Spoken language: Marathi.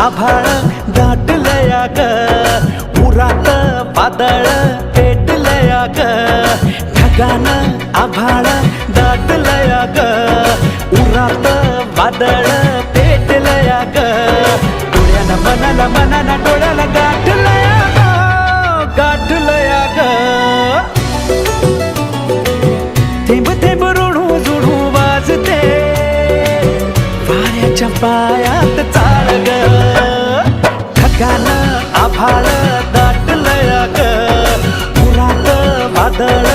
आभाळ दाटलया ग, उरात वादळ पेटलया ग, ढगानं आभाळ दाटलया ग, उरात वादळ पेटलया ग, डोळ्यानं मनानं डोळ्याला गाठलया ग, गाठलया ग. थेंब थेंब ऋणू जुळू वाजते वाऱ्याच्या पायात चाळ ग, ढगानं आभाळ दाटलया ग, उरात वादळ